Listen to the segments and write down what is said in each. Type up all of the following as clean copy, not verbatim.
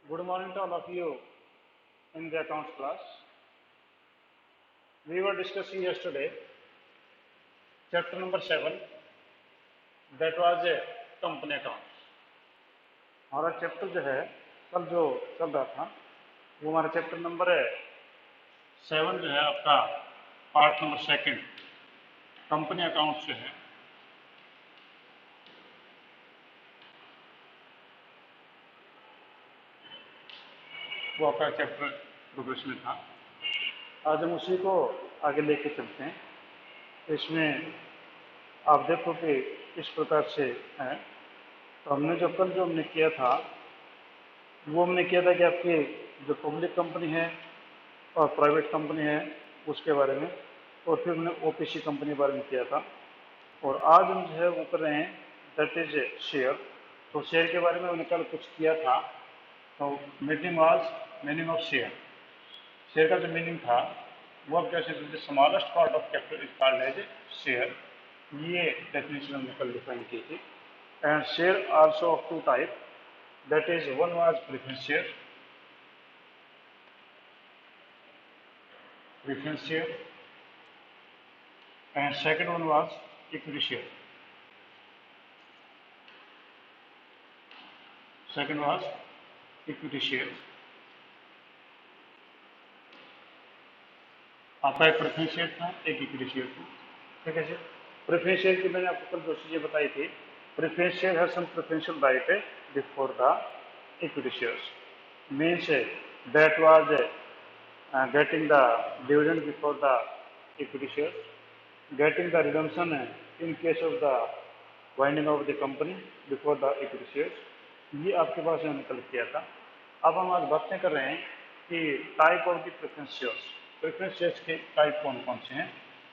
Good morning to all of you in the accounts class. We were discussing yesterday chapter number 7, that was a company accounts. हमारा chapter जो है कल जो चल रहा था वो हमारा चैप्टर नंबर 7 जो है आपका पार्ट नंबर 2 कंपनी अकाउंट्स जो है वो आपका चैप्टर प्रोग्रेस में था। आज हम उसी को आगे लेके चलते हैं। इसमें आप देखो कि इस प्रकार से है। तो हमने हमने किया था वो हमने किया था कि आपकी जो पब्लिक कंपनी है और प्राइवेट कंपनी है उसके बारे में, और फिर हमने ओपीसी कंपनी के बारे में किया था। और आज हम जो है वो कर रहे हैं दैट इज शेयर। तो शेयर के बारे में हमने कल कुछ किया था। तो मीनिंग ऑफ शेयर, शेयर का जो मीनिंग था वो अब कैसे smallest part of capital is called as share, ये डेफिनेशन हमने कल डिफाइन की थी। And share also of two type, that is one was preference share and second one was equity share. Second was equity share. आपका एक preference share था, एक equity share था। ठीक है सर। प्रेफरेंस शेयर की मैंने आपको कल दो चीजें बताई थी। Preference share has some preferential right before the equity shares, means that was getting the dividend before the equity shares, getting the redemption in case of the winding of the company before the equity shares, ये आपके पास हमने कल किया था। अब हम आज बातें कर रहे हैं कि type of the preference shares, preference shares के टाइप कौन कौन से हैं,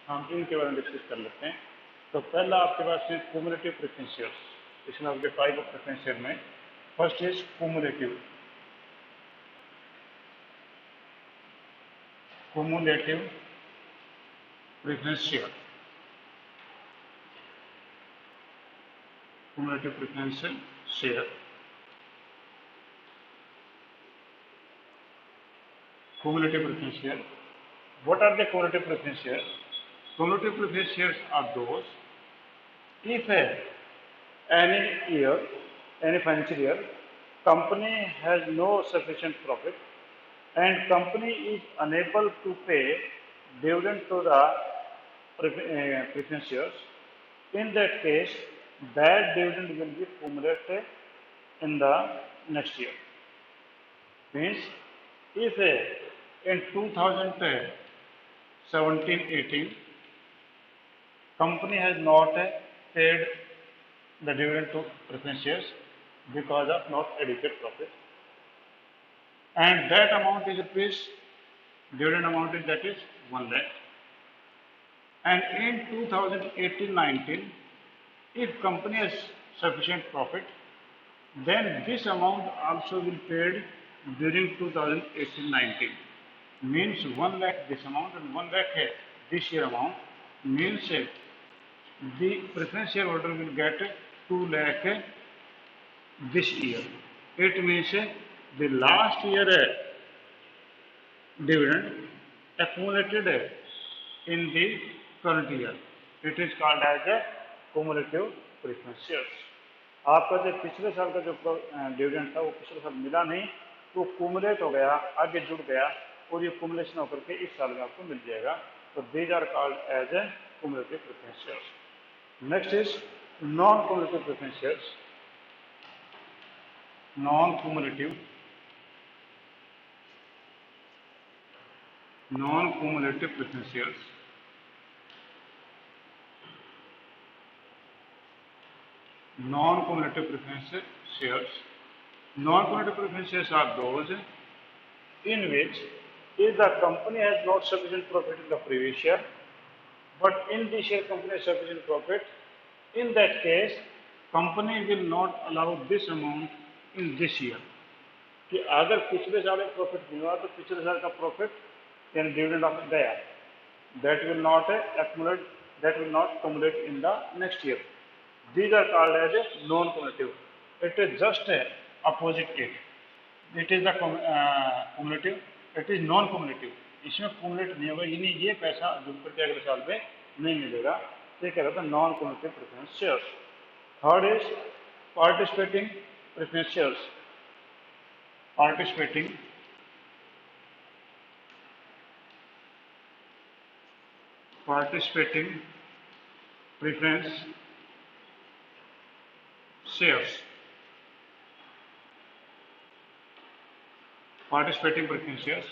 हम इनके बारे में डिस्कस कर लेते हैं। तो पहला आपके पास है क्यूमुलेटिव प्रेफरेंस शेयर्स। इसमें आपके टाइप ऑफ प्रेफरेंस शेयर में first is cumulative preference share. Cumulative preference share. Cumulative preference share. What are the cumulative preference shares? Cumulative preference shares are those if any year, any financial year, company has no sufficient profit and company is unable to pay dividend to the preference shares. In that case, that dividend will be accumulated in the next year. Means if in 2017-18 company has not paid the dividend to preference shares because of not adequate profit, and that amount is rupees, dividend amount is that is 1 lakh, and in 2018-19 if company has sufficient profit, then this amount also will paid during 2018-19, means 1 lakh this amount and 1 lakh this year amount, means the preference shareholder will get 2 lakh this year. It means the last year dividend accumulated in the current year, it is called as a cumulative preference shares. आपका जो पिछले साल का जो dividend था वो पिछले साल मिला नहीं, तो कुमुलेट हो गया, आगे जुड़ गया और ये कुमुलेशन होकर के इस साल में आपको मिल जाएगा। तो these are called as a cumulative preference shares. Next is non-cumulative preference shares. Non-cumulative preference shares. Non-cumulative preference shares. Non-cumulative preference shares are those in which if the company has not sufficient profit in the previous year, but in this year company has sufficient profit, in that case company will not allow this amount in this year. कि अगर पिछले साल एक profit मिला तो पिछले साल का प्रॉफिट यानी डिविडेंड ऑफ गया, that will not accumulate in the next year. These are called as a non-cumulative. It is just opposite it. It is the cumulative, it is non cumulative, इसमें cumulative नहीं होगा, यानी ये पैसा जुड़ करके अगले साल में नहीं मिलेगा, ये कह रहा था non cumulative preference shares. Third is participating preference shares. Participating preference shares। Participating preference shares.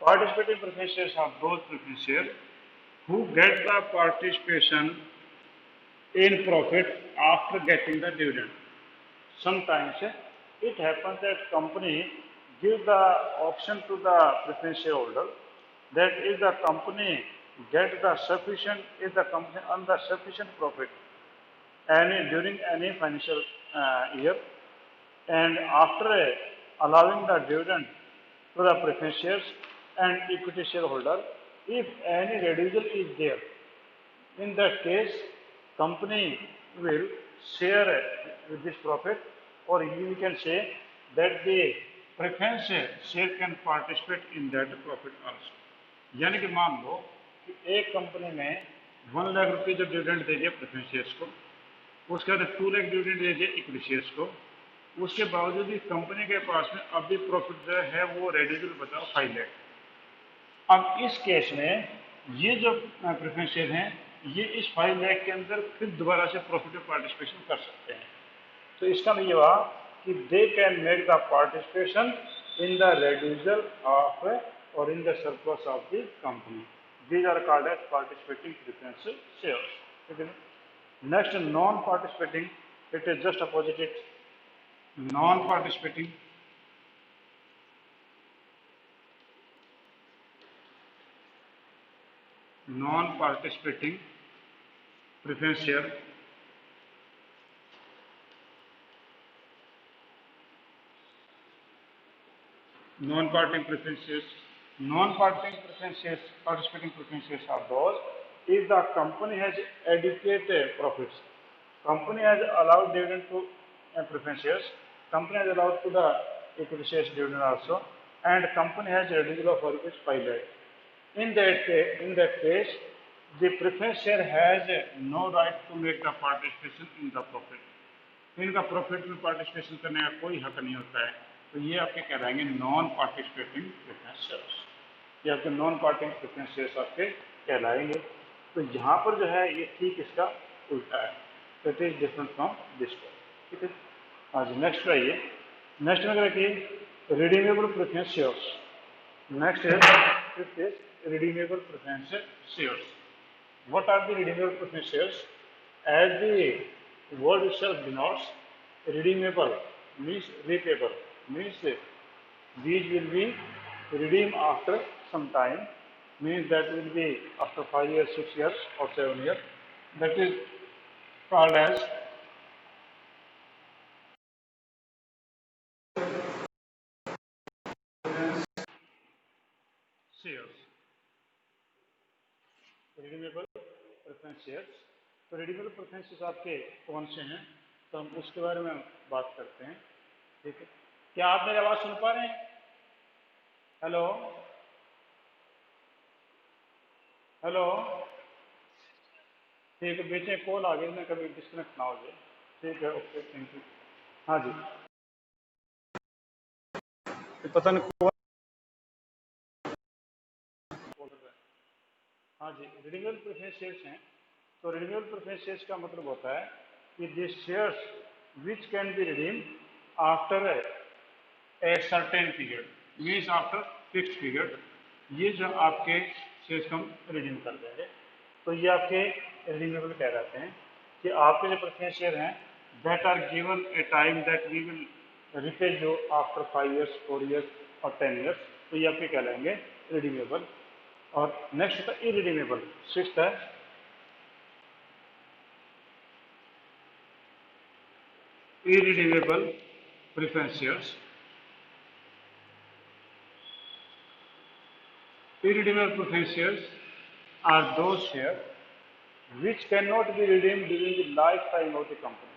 Participating preference shares are those preference shares who get the participation in profit after getting the dividend. Sometimes it happens that company give the option to the preference shareholder, that if the company get the sufficient, if the company earn the sufficient profit during any financial year, and after allowing the dividend to the preference shares and equity shareholder, if any residual is there, in that case, company will share with this profit, or you can say that the preference share can participate in that profit also। यानी कि मान लो कि एक company में 1 लाख रुपये जो dividend दे दिया preference shares को, उसके बाद 2 लाख डिविडेंड दे दिया इक्विटी शेयर्स को, उसके बावजूद भी कंपनी के पास में अभी प्रॉफिट जो है वो रेडिजिबल बचा 5 लाख। अब इस केस में ये जो प्रेफरेंस शेयर हैं, ये इस 5 लाख के अंदर फिर दोबारा से प्रॉफिट में पार्टिसिपेशन कर सकते हैं। तो इसका मतलब ये हुआ कि they can make the participation in the residual of और in the surplus of the company. These are called as participating preference shares. ठीक है। Next non participating, it is just opposite it. Non participating preference share, non-participating preference shares, participating preference shares are those if the company has adequate profits, company has allowed dividend to preference shares, company has allowed to the equity shares dividend also, and company has a residual of rupees 5 lakh. In that case, the preference share has no right to make the participation in the profit। इनका profit में participation करने का कोई हक नहीं होता है। तो ये आपके कहलाएंगे नॉन पार्टिसिपेटिंग प्रेफरेंस शेयर्स। ये आपके नॉन पार्टिसिपेटिंग प्रेफरेंस शेयर्स आपके कहलाएंगे। तो यहाँ पर जो है ये ठीक इसका उल्टा है। तो it is different from this. ठीक है। हाँ जी, नेक्स्ट आइए। नेक्स्ट में रखिए रिडीमेबल प्रेफरेंस शेयर्स। नेक्स्ट है fifth is redeemable preference shares. What are the redeemable preference shares? As the word itself denotes, redeemable means repayable, means these will be redeemed after some time, means that will be after 5 years, 6 years or 7 years. That is called as shares, redeemable preference shares। तो redeemable preferences आपके कौन से हैं, तो हम उसके बारे में बात करते हैं। ठीक है। क्या आप मेरी आवाज़ सुन पा रहे हैं? Hello hello. ठीक है, बीच में कॉल आ गई, मैं कभी डिस्कनेक्ट ना हो जाए। ठीक है, ओके, थैंक यू। हाँ जी, पता नहीं कौन बोल रहा है। हाँ जी, रिडीमेबल प्रेफरेंस शेयर्स हैं। तो रिडीमेबल प्रेफरेंस शेयर्स का मतलब होता है कि this shares which can be redeem after a certain period, means after fix period. ये जो आपके शेयर्स हम रिडीम कर देंगे, तो ये आपके रिडीमेबल कहलाते हैं। कि आपके जो प्रेफरेंस शेयर हैं that are given a time that we will repay जो आफ्टर 5 years, 4 years और 10 years, तो ये आपके कहलाएंगे रिडीमेबल। और नेक्स्ट होता है इरिडीमेबल। सिक्स्थ है irredeemable preference shares। Irredeemable preference shares are those shares which cannot be redeemed during the lifetime of the company,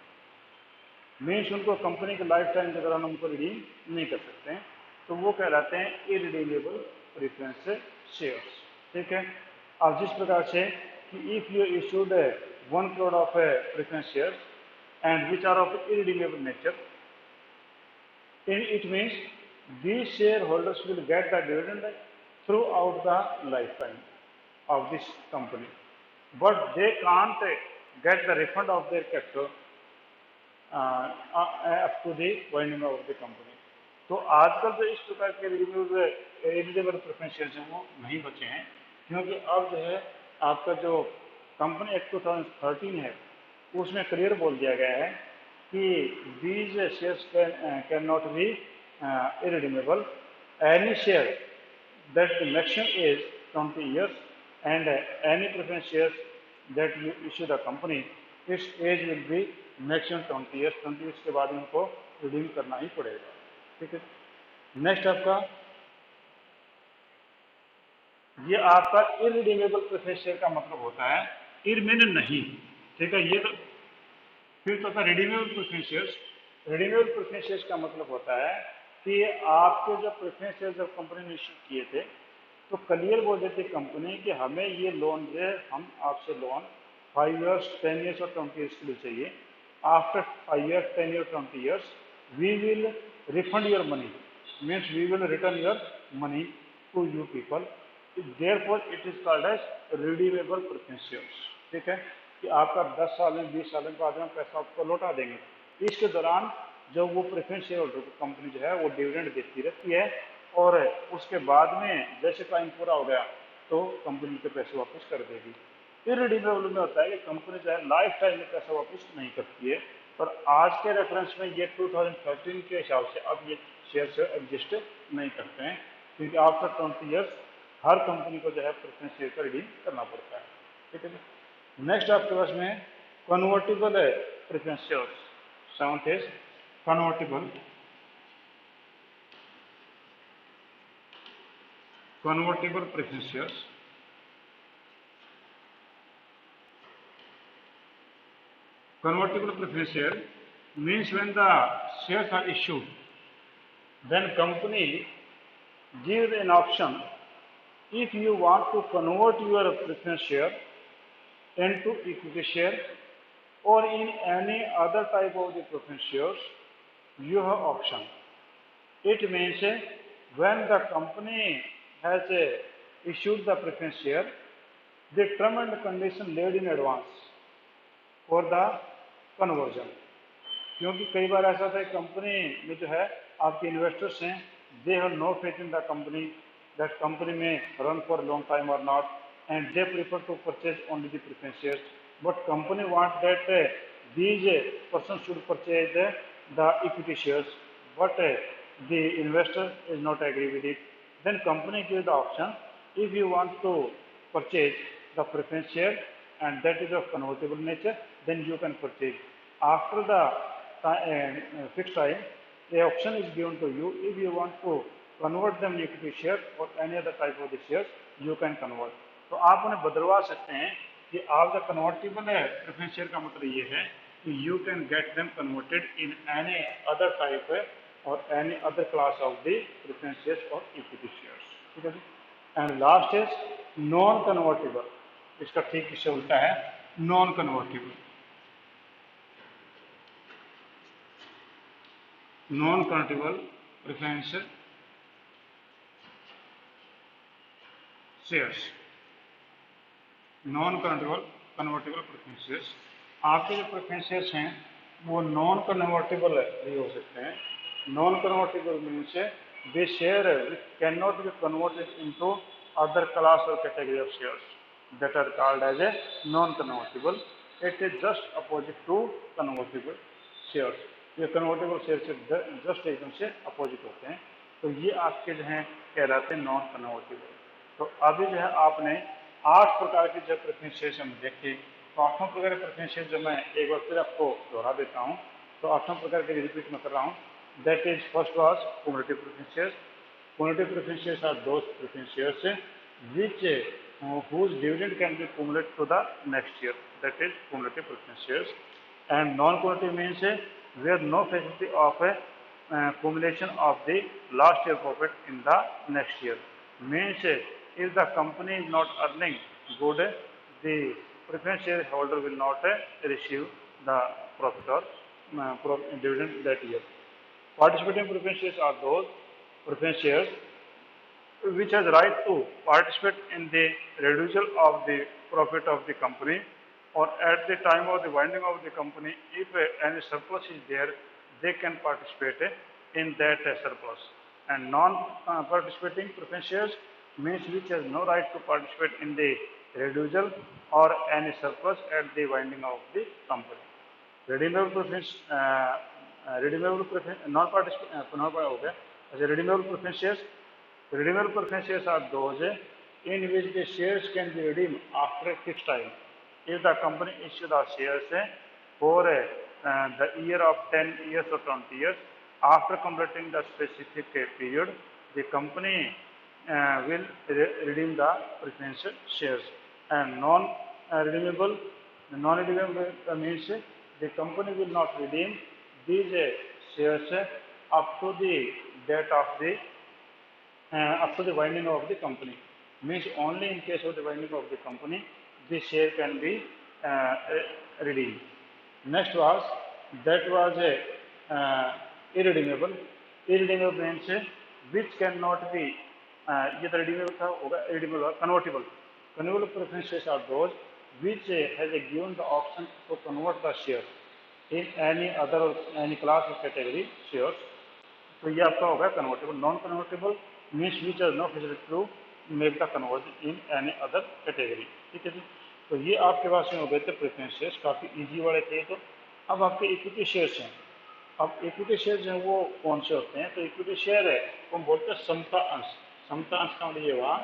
means उनको कंपनी के लाइफ टाइम के दौरान उनको रिडीम नहीं कर सकते हैं, तो वो कहलाते हैं इरिडीमेबल प्रेफरेंस शेयर्स। ठीक है। अब जिस प्रकार से कि if you issued 1 crore of preference shares and which are of irredeemable nature, it means these shareholders will get the dividend throughout the lifetime of this company, but they can't get the refund of their capital up to the winding of the company। तो आजकल तो इस प्रकार के eligible preference shares हैं वो नहीं बचे हैं, क्योंकि अब जो है आपका जो कंपनी एक्ट 2013 है उसमें क्लियर बोल दिया गया है कि these shares cannot be irredeemable। Any share that the maximum is 20 years and any preference shares that you issue the company, its age will be maximum 20 years। 20 years के बाद उनको रिडीम करना ही पड़ेगा। ठीक है। नेक्स्ट आपका ये आपका इरिडीमेबल प्रेफरेंस शेयर का मतलब होता है इरमेन नहीं। ठीक है। ये तो फिर तो था redeemable preference shares. Redeemable preference shares का मतलब होता है कि आपके जो प्रेफरेंस शेयर जब कंपनी ने इश्यू किए थे तो क्लियर बोल देती कंपनी कि हमें ये लोन जो है हम आपसे लोन 5 years 10 years और 20 years के लिए चाहिए। After 5 years 10 years 20 years we will refund your money, means we will return your money to you people. Therefore it is called as redeemable preference shares. ठीक है। कि आपका 10 साल में 20 साल में बाद में पैसा आपको लौटा देंगे। इसके दौरान जब वो प्रेफरेंस शेयर होल्डर को कंपनी जो है वो डिविडेंड देती रहती है और उसके बाद में जैसे टाइम पूरा हो गया तो कंपनी के पैसे वापस कर देगी। इरिडीमेबल में होता है कि कंपनी जो है लाइफ टाइम में पैसा वापस नहीं करती है। पर आज के रेफरेंस में ये 2013 के हिसाब से अब ये शेयर एग्जिस्ट नहीं करते हैं, क्योंकि आफ्टर 20 ईयर्स हर कंपनी को जो है प्रेफरेंस शेयर का रिडीम करना पड़ता है। ठीक है। नेक्स्ट आपके पास में कन्वर्टिबल है preference shares. Seventh is convertible preference shares. Convertible preference share means when the shares are issued, then company gives an option if you want to convert your preference share into equity share or in any other type of the preference shares, you have option। It means when the company has issued the preference share, the term and condition laid in advance for the conversion। क्योंकि कई बार ऐसा होता है company में जो है आपके investors हैं, they have no faith in the company that company में रन फॉर लॉन्ग टाइम और not and they prefer to purchase only the preference shares, but company want that these person should purchase the equity shares, but the investor is not agree with it. Then company give the option if you want to purchase the preference share and that is of convertible nature, then you can purchase after the fixed time। The option is given to you if you want to convert them equity share or any other type of the shares, you can convert। तो आप उन्हें बदलवा सकते हैं कि आप जो convertible है प्रेफरेंस शेयर का मतलब ये है कि you can get them converted in any other type or any other class of the preference shares or equity shares। ठीक है जी। And last is non convertible, इसका ठीक इससे उल्टा है non convertible. Non convertible preference shares. Non convertible preference shares, आपके जो प्रेफरेंस शेयर्स हैं वो नॉन कन्वर्टिबल भी हो सकते हैं। Non convertible means the share which cannot be converted into other class or category of shares that are called as a non-convertible। It is just opposite to convertible shares। ये convertible shares से just एकदम से opposite होते हैं, तो ये आपके जो हैं कहलाते हैं नॉन कन्वर्टिबल। तो अभी जो है आपने 8 प्रकार के जो प्रेफरेंस शेयर्स हम देखे, तो 8वां प्रकार के प्रेफरेंस शेयर जो मैं एक बार फिर आपको दोहरा देता हूँ। तो 8वां प्रकार के रिपीट में कर रहा हूँ। That is first was cumulative preference shares। Cumulative preference shares are those preference shares which whose dividend can be cumulated to the next year, that is cumulative preference shares। And non-cumulative means where no facility of a cumulation of the last year profit in the next year. Means if the company is not earning good, the preference shareholder will not receive the profit or dividend that year. Participating preference shares are those preference shares which has right to participate in the reduction of the profit of the company or at the time of the winding of the company, if any surplus is there, they can participate in that surplus. And non-participating preference shares means which has no right to participate in the reduction or any surplus at the winding of the company. Redeemable preference, non-participating, हो गया. अच्छा, redeemable preference shares. Redeemable preference shares are those in which the shares can be redeemed after a fixed time. If the company issue the shares for the year of 10 years or 20 years, after completing the specific period, the company will redeem the preference shares. And non-redeemable means the company will not redeem these shares up to the date of the up to the winding of the company. Means only in case of the winding of the company, the share can be redeemed. Next was irredeemable. Irredeemable means which cannot be ये तो redeemable था होगा, irredeemable convertible. Convertible preference shares are those which has given the option to convert the shares in any class or category shares. तो ये आपका होगा convertible. Non-convertible means which has no facility to make the conversion in any other category. ठीक है जी. तो ये आपके पास में हो गए थे प्रेफरेंस शेयर्स, काफ़ी इजी वाले थे. तो अब आपके इक्विटी शेयर्स हैं. अब इक्विटी शेयर्स हैं वो कौन से होते हैं? तो इक्विटी शेयर है वो हम बोलते हैं समता अंश. समता अंश का मतलब ये हुआ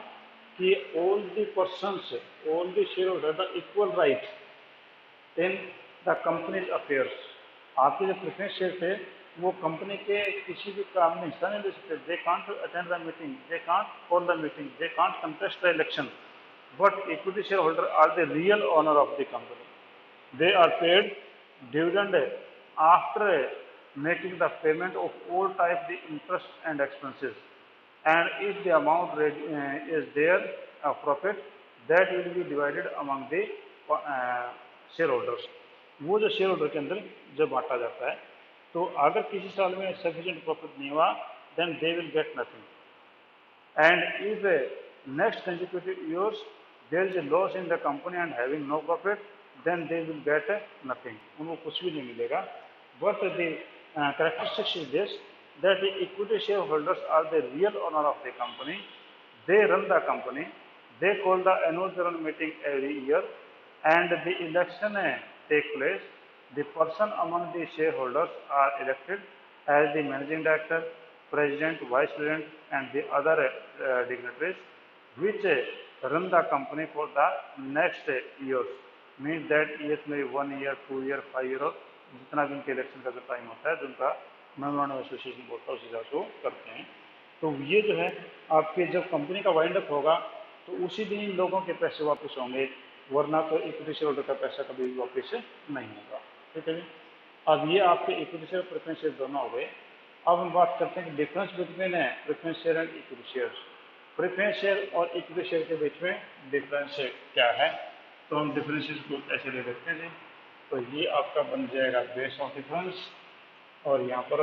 कि all the persons, all the share holder the equal right in the companies affairs. आपके जो प्रेफरेंस शेयर थे वो कंपनी के किसी भी काम में हिस्सा नहीं ले सकते. They can't attend the meeting, they can't call the meeting, they can't contest the election. But equity shareholders are the real owner of the company. They are paid dividend after making the payment of all type the interest and expenses. And if the amount is there of profit, that will be divided among the shareholders. वो जो share holder के अंदर जब बांटा जाता है, तो अगर किसी साल में सफिशिएंट प्रॉफिट नहीं हुआ, then they will get nothing. And if next consecutive years there is a loss in the company and having no profit, then they will get nothing. उनको कुछ भी नहीं मिलेगा. But the characteristics is this, that the equity shareholders are the real owner of the company. They run the company. They call the annual general meeting every year, and the election take place. The person among the shareholders are elected as the managing director, president, vice president, and the other dignitaries, which run the company for the next years. Means that years में 1 year, 2 year, 5 year और जितना भी उनके election का जो time होता है, जो उनका मेमोरेंडम एसोसिएशन बोलता है, उस हिसाब से वो करते हैं. तो ये जो है आपके जब कंपनी का वाइंड अप होगा तो उसी दिन इन लोगों के पैसे वापस होंगे, वरना तो इक्विटी शेयर होल्डर का पैसा कभी भी वापस नहीं होगा. ठीक है जी. अब ये आपके इक्विटी शेयर प्रेफरेंस शेयर दोनों हो गए. अब हम बात करते हैं कि difference between preference share and equity shares. Preference share और इक्विटी शेयर के बीच में डिफरेंस क्या है? तो हम डिफरेंसेस को ऐसे ले लेते हैं जी. तो ये आपका बन जाएगा बेस ऑफ डिफरेंस, और यहाँ पर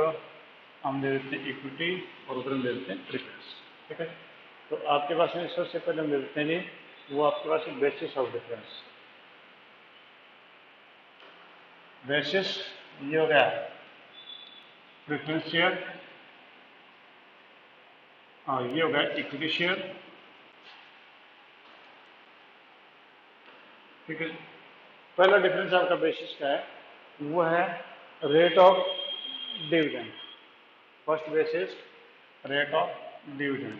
हम ले लेते हैं इक्विटी और उधर ले लेते हैं प्रेफरेंस. ठीक है. तो आपके पास में सबसे पहले हम ले लेते हैं जी, वो आपके पास बेसिस ऑफ डिफरेंस. बेसिस ये हो गया प्रेफरेंस शेयर, और ये हो गया इक्विटी शेयर. ठीक है. पहला डिफरेंस आपका बेसिस का है, वो है rate of dividend. First basis rate of dividend.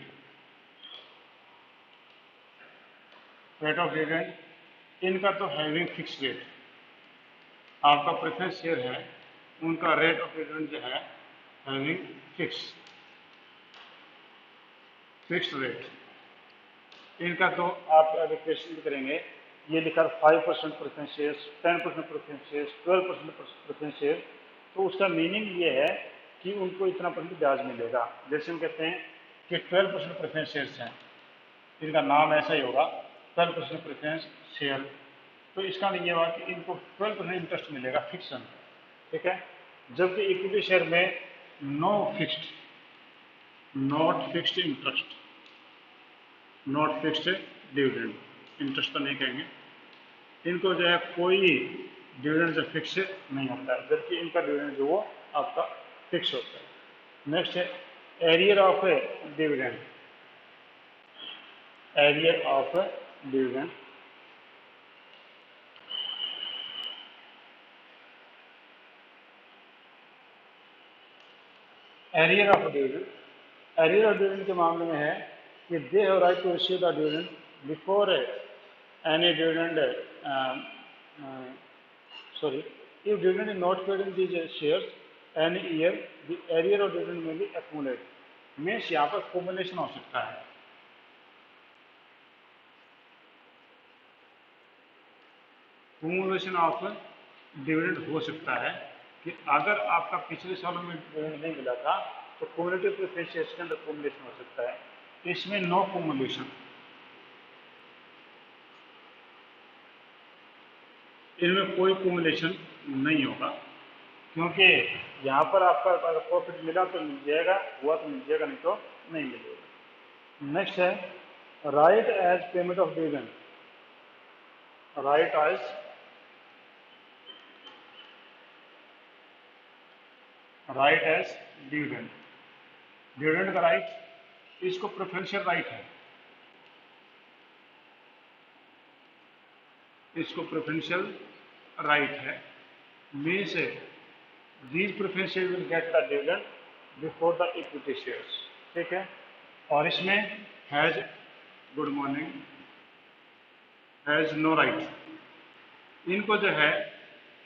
Rate of dividend इनका तो हैविंग फिक्स रेट. आपका प्रेफरेंस शेयर है, उनका रेट ऑफ डिविडेंड जो है हैविंग फिक्स्ड रेट. इनका तो आप एलोकेशन भी करेंगे, ये लिखा 5% preference shares, 10% preference shares, 12% preference share, तो उसका मीनिंग ये है कि उनको इतना परसेंट ब्याज मिलेगा। जैसे हम कहते हैं कि 12% प्रेफरेंस शेयर्स हैं, इनका नाम ऐसा ही होगा 12% प्रेफरेंस शेयर, तो इसका मतलब ये हुआ कि इनको 12% इंटरेस्ट मिलेगा फिक्सन, ठीक है। जबकि इक्विटी शेयर में no fixed, not fixed interest, not fixed dividend, interest तो नहीं कहेंगे, इनको जो है कोई डिविडेंड जो फिक्स नहीं होता है, जबकि इनका डिविडेंड जो वो आपका फिक्स होता है। नेक्स्ट है arrear of dividend, arrear of dividend, arrear of dividend, arrear of dividend के मामले में है कि they have right to receive the dividend before any dividend, sorry, if dividend is not paid in these shares any year, the arrear of dividend may be accumulated. Means यहाँ पर accumulation हो सकता है, accumulation ऑफ डिविडेंड हो सकता है कि अगर आपका पिछले सालों में डिविडेंड नहीं मिला था तो cumulative प्रेफरेंस शेयर्स के अंदर accumulation हो सकता है। इसमें नो accumulation, इनमें कोई accumulation नहीं होगा, क्योंकि यहाँ पर आपका अगर प्रॉफिट मिला तो मिल जाएगा, हुआ तो मिल जाएगा, नहीं तो नहीं मिलेगा। नेक्स्ट है right as payment of dividend, right as dividend, dividend का राइट, इसको प्रेफरेंशियल राइट है, इसको प्रेफरेंशियल राइट है, means these preference shares will get the dividend before the equity shares, ठीक है। और इसमें has, good morning, has no right, इनको जो है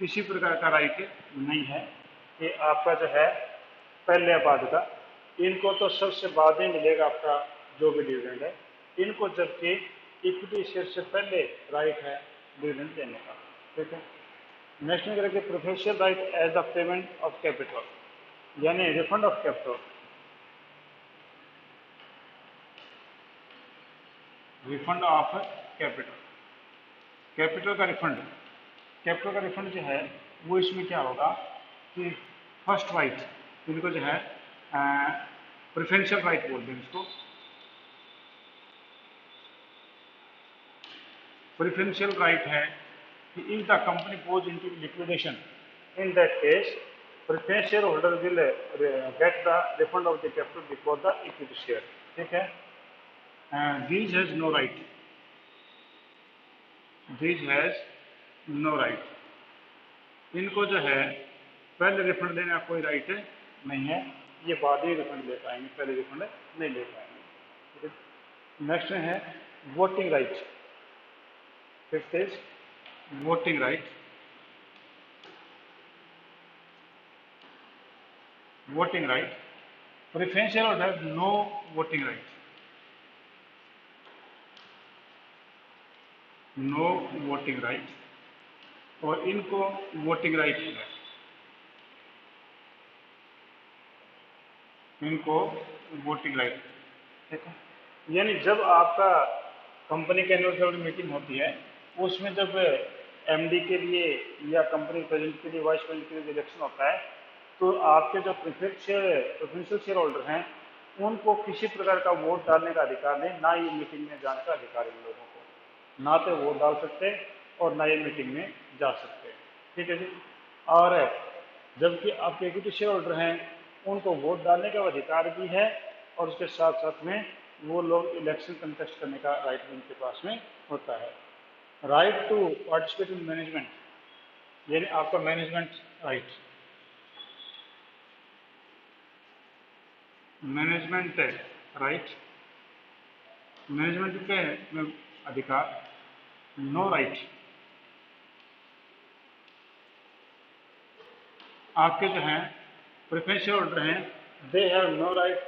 किसी प्रकार का राइट नहीं है कि आपका जो है पहले या बाद का, इनको तो सबसे बाद में मिलेगा आपका जो भी डिविडेंड है इनको, जबकि इक्विटी शेयर से पहले राइट है डिविडेंड देने का, ठीक है। नेक्स्ट में करेंगे preferential right as the payment of capital, यानी refund of capital, refund of capital, capital का रिफंड, कैपिटल का रिफंड जो है वो इसमें क्या होगा कि फर्स्ट राइट, इनको जो है प्रेफरेंशियल राइट बोलते हैं इसको, प्रेफरेंशियल राइट है कि if the company goes into liquidation, in that case preference shareholder will get the refund of the capital before the equity share, ठीक है। these has no right, these has no right, इनको जो है पहले refund देने का कोई right नहीं है, ये बाद ही रिफंड ले पाएंगे, पहले रिफंड नहीं ले पाएंगे। नेक्स्ट है voting right, fifth is voting right, voting right, preference shareholder have no voting right, no voting right, और इनको वोटिंग राइट है, इनको वोटिंग राइट, ठीक है। यानी जब आपका कंपनी के एनुअल शेयरहोल्डर मीटिंग होती है उसमें जब एमडी के लिए या कंपनी प्रेसिडेंट के लिए, वाइस प्रेसिडेंट के लिए इलेक्शन होता है तो आपके जो प्रेफरेंशियल शेयर होल्डर हैं उनको किसी प्रकार का वोट डालने का अधिकार नहीं, ना ये मीटिंग में जाने का अधिकार इन लोगों को, ना तो वोट डाल सकते और ना ये मीटिंग में जा सकते, ठीक है जी। और जबकि आपके इक्विटी शेयर होल्डर हैं उनको वोट डालने का अधिकार भी है और उसके साथ साथ में वो लोग इलेक्शन कंटेस्ट करने का राइट भी उनके पास में होता है। Right to participate in management, यानी आपका management right, management right, management के अधिकार, नो राइट, आपके जो हैं प्रेफरेंस शेयर होल्डर हैं they have no right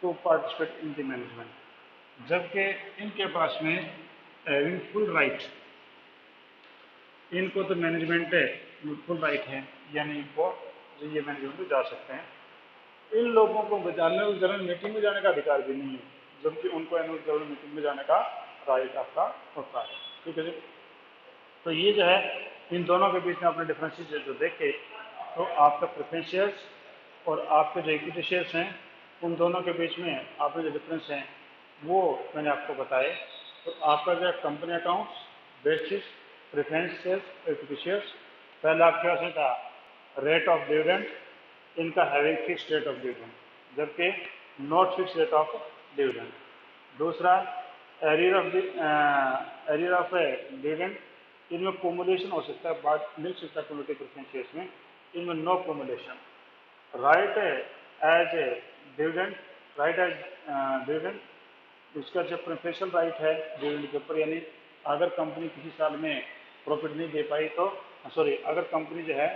to participate in the management, जबकि इनके पास में हैविंग फुल राइट, इनको तो मैनेजमेंट फुल राइट है, यानी इनको जो ये मैनेजमेंट में जा सकते हैं। इन लोगों को एनुअल जनरल मीटिंग में जाने का अधिकार भी नहीं है, जबकि उनको एनुअल जनरल मीटिंग में जाने का राइट आपका होता है। ठीक है जी। तो ये जो है इन दोनों के बीच में अपने डिफरेंसेस जो देखे, तो आपका प्रेफरेंस शेयर्स और आपके जो इक्विटी शेयर्स हैं, उन दोनों के बीच में आपके जो डिफरेंस हैं वो मैंने आपको बताए। तो आपका जो है company accounts, basis, preference shares, equity shares, पहले आपके पास था रेट ऑफ डिविडेंड, इनका having fix rate of dividend, जबकि not fix rate of dividend. दूसरा एरियर ऑफ डिविडेंड, इनमें कोमुलेशन हो सकता है, बाद मिल सकता है कम्युनिटी प्रेफरेंस शेयर्स में, इनमें no cumulation. Right as a dividend, right as dividend, उसका जो प्रेफरेंशियल राइट है डिविडेंड के ऊपर, यानी अगर कंपनी किसी साल में प्रॉफिट नहीं दे पाई तो सॉरी, अगर कंपनी जो है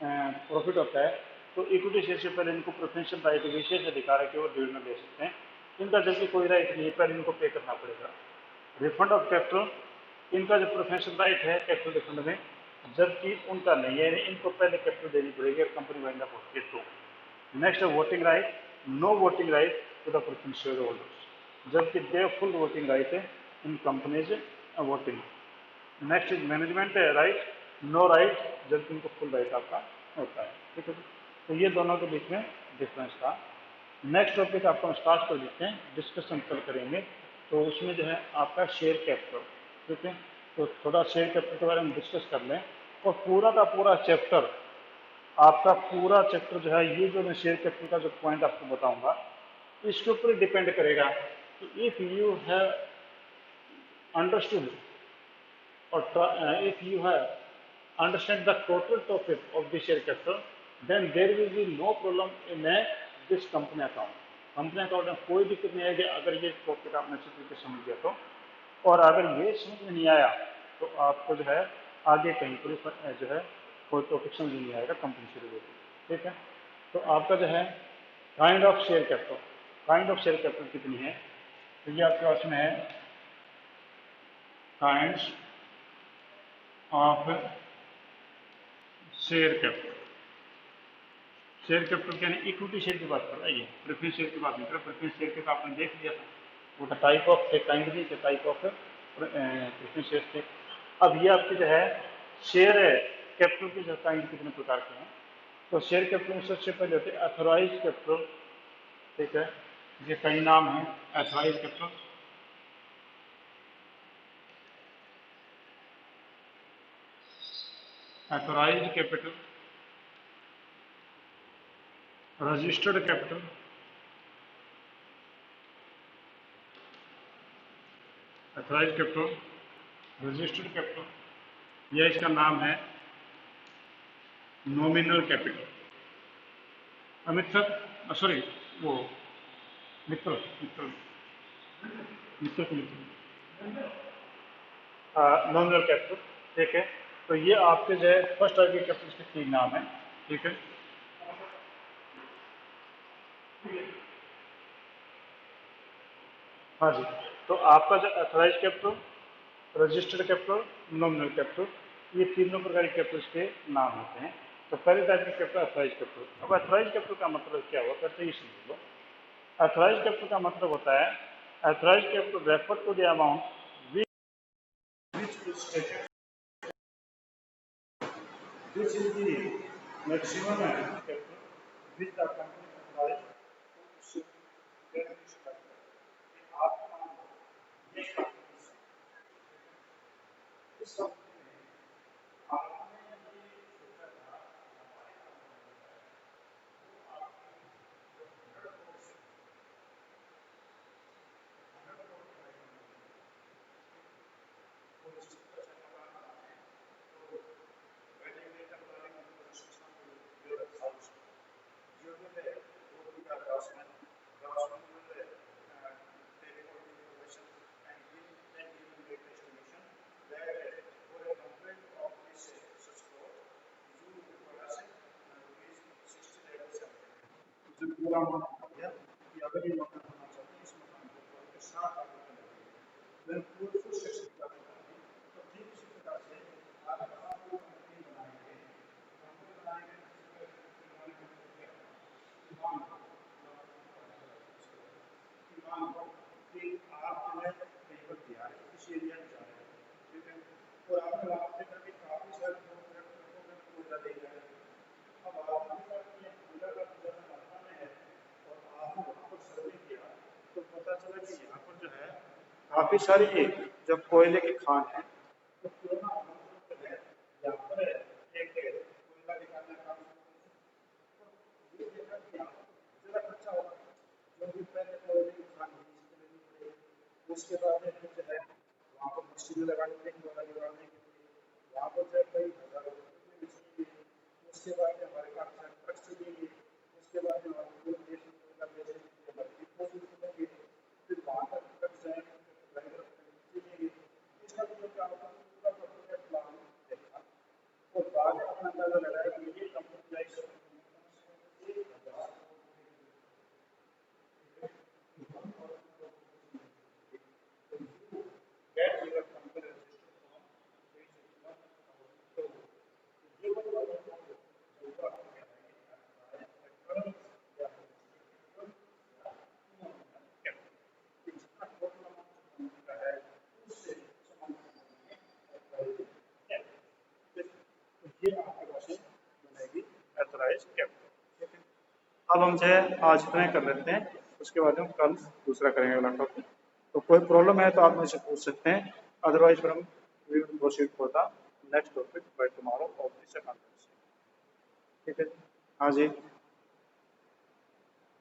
प्रॉफिट होता है तो इक्विटी शेयर से पहले इनको प्रेफरेंशियल राइट, विशेष अधिकार है कि वो डिविडेंड ले सकते हैं। इनका जबकि कोई राइट नहीं है, पहले इनको पे करना पड़ेगा। रिफंड ऑफ कैपिटल, इनका जो प्रेफरेंशियल राइट है कैपिटल रिफंड में, जबकि उनका नहीं है, यानी इनको पहले कैपिटल देनी पड़ेगी कंपनी वाइंड अप होती है तो। नेक्स्ट है voting right, no voting right to the preference share holders, जबकि दे फुल वोटिंग राइट है in companies voting. Next is management right, no right, जबकि उनको फुल राइट आपका होता है। ठीक है, तो ये दोनों के बीच में डिफरेंस था। नेक्स्ट टॉपिक आपको हम स्टार्ट कर देते हैं, डिस्कशन कल करेंगे। तो उसमें जो है आपका शेयर कैपिटल, ठीक है, तो थोड़ा शेयर कैपिटल के बारे में डिस्कस कर लें। और पूरा का पूरा चैप्टर, आपका पूरा चैप्टर जो है, ये जो मैं शेयर कैपिटल का जो पॉइंट आपको बताऊंगा, इसके ऊपर डिपेंड करेगा कि if you have understood or if you have understand the total topic of the share capital, then there will be no problem in this company account. Company account में कोई दिक्कत नहीं आएगी अगर ये टॉपिक आपने अच्छी तरीके से समझ लिया तो। और अगर ये समझ में नहीं आया तो आपको जो है आगे कहीं पर जो है कोई टॉपिक समझ नहीं आएगा कंपनी से रिलेटेड। ठीक है, तो आपका जो है kind of share capital, kind of share capital कितनी है, तो ये आपके पास में है kinds of share capital. Share capital के यानी इक्विटी शेयर की बात कर रहा है, ये प्रेफरेंस शेयर की बात नहीं कर रहा। प्रेफरेंस शेयर के तो आपने देख लिया था, वो टाइप ऑफ थे, काइंड भी थे, टाइप ऑफ प्रेफरेंस शेयर थे। अब ये आपके जो है शेयर कैपिटल के जो काइंड कितने प्रकार के हैं, तो शेयर कैपिटल में सबसे पहले होते हैं अथोराइज कैपिटल। ठीक है, ये कई नाम है authorised capital, authorised capital, registered capital, authorised capital, registered capital, यह इसका नाम है nominal capital. Amit sir, sorry वो मित्र मित्र मित्र को मित्र, नॉमिनल कैपिटल। ठीक है, तो ये आपके जो है फर्स्ट टाइप के कैपिटल के तीन नाम है। ठीक है, हाँ जी, तो आपका जो authorised capital, registered capital, nominal capital, ये तीनों प्रकार के कैपिटल्स के नाम होते हैं। तो पहले टाइप के कैपिटल अथोराइज कैपिटल। अब अथोराइज कैपिटल का मतलब क्या हुआ, करते ही समझ लो। अथोराइज कैपिटल का मतलब होता है authorised capital refer to the amount which is stated, this is the maximum capital which the company authorized to get this capital. आपको मान लो ये company है, इस company में आपने ये सोचा था हमारे company में आपकी जो 100 करोड़ और इसको पैसा लगाना है, तो पहले ये करता है मतलब सिस्टम को जो रखा उसको जो बोले वो पूरा ग्रासमैन बोले telephone information and give them estimation that for a complete of this such code you require से रुपीज 60 लाख जो पूरा अमाउंट हो गया कि अगर ये मकान बनना चाहते हैं इस मकान के ऊपर के 7 लाख रुपए लगेंगे, देन पूरे फुल सेक्शन का तो ठीक इसी प्रकार से आप कोई कंपनी बनाएंगे, कंपनी बनाएंगे तो पता चला कि यहाँ पर जो है काफी सारी जो कोयले की खान है, तो क्यों ना हम जो है यहाँ पर एक कोयला निकालने का काम ये देखा कि यहाँ पर ज्यादा खर्चा होगा, क्योंकि पहले कोयले की खान उसके बाद में फिर जो है वहाँ पर मशीनें लगानी पड़ेगी, कोयला निकालने के लिए वहाँ पर जो है कई हजारों रुपये चाहिए। उसके बाद में हमारे पास ट्रक चाहिए, उसके बाद में हमारे पूरे देश में कोयला बेचने के लिए हमारे डिपोजिट मिलेंगे, फिर वहाँ तक ट्रक जाएंगे, ड्राइवर चाहिए। इसका मतलब क्या होगा, पूरा का पूरा प्लान देखा और बाद में अपना अंदाजा लगाया कि ये कंप्यूटराइज ये आपके पास बनेगी ऑथराइज कैपिटल। अब हम जो है आज इतना ही कर लेते हैं, उसके बाद हम कल दूसरा करेंगे अगला टॉपिक। तो कोई प्रॉब्लम है तो आप मुझसे पूछ सकते हैं, अदरवाइज फिर हम we will proceed for the next topic by tomorrow of the second. ठीक है, हाँ जी।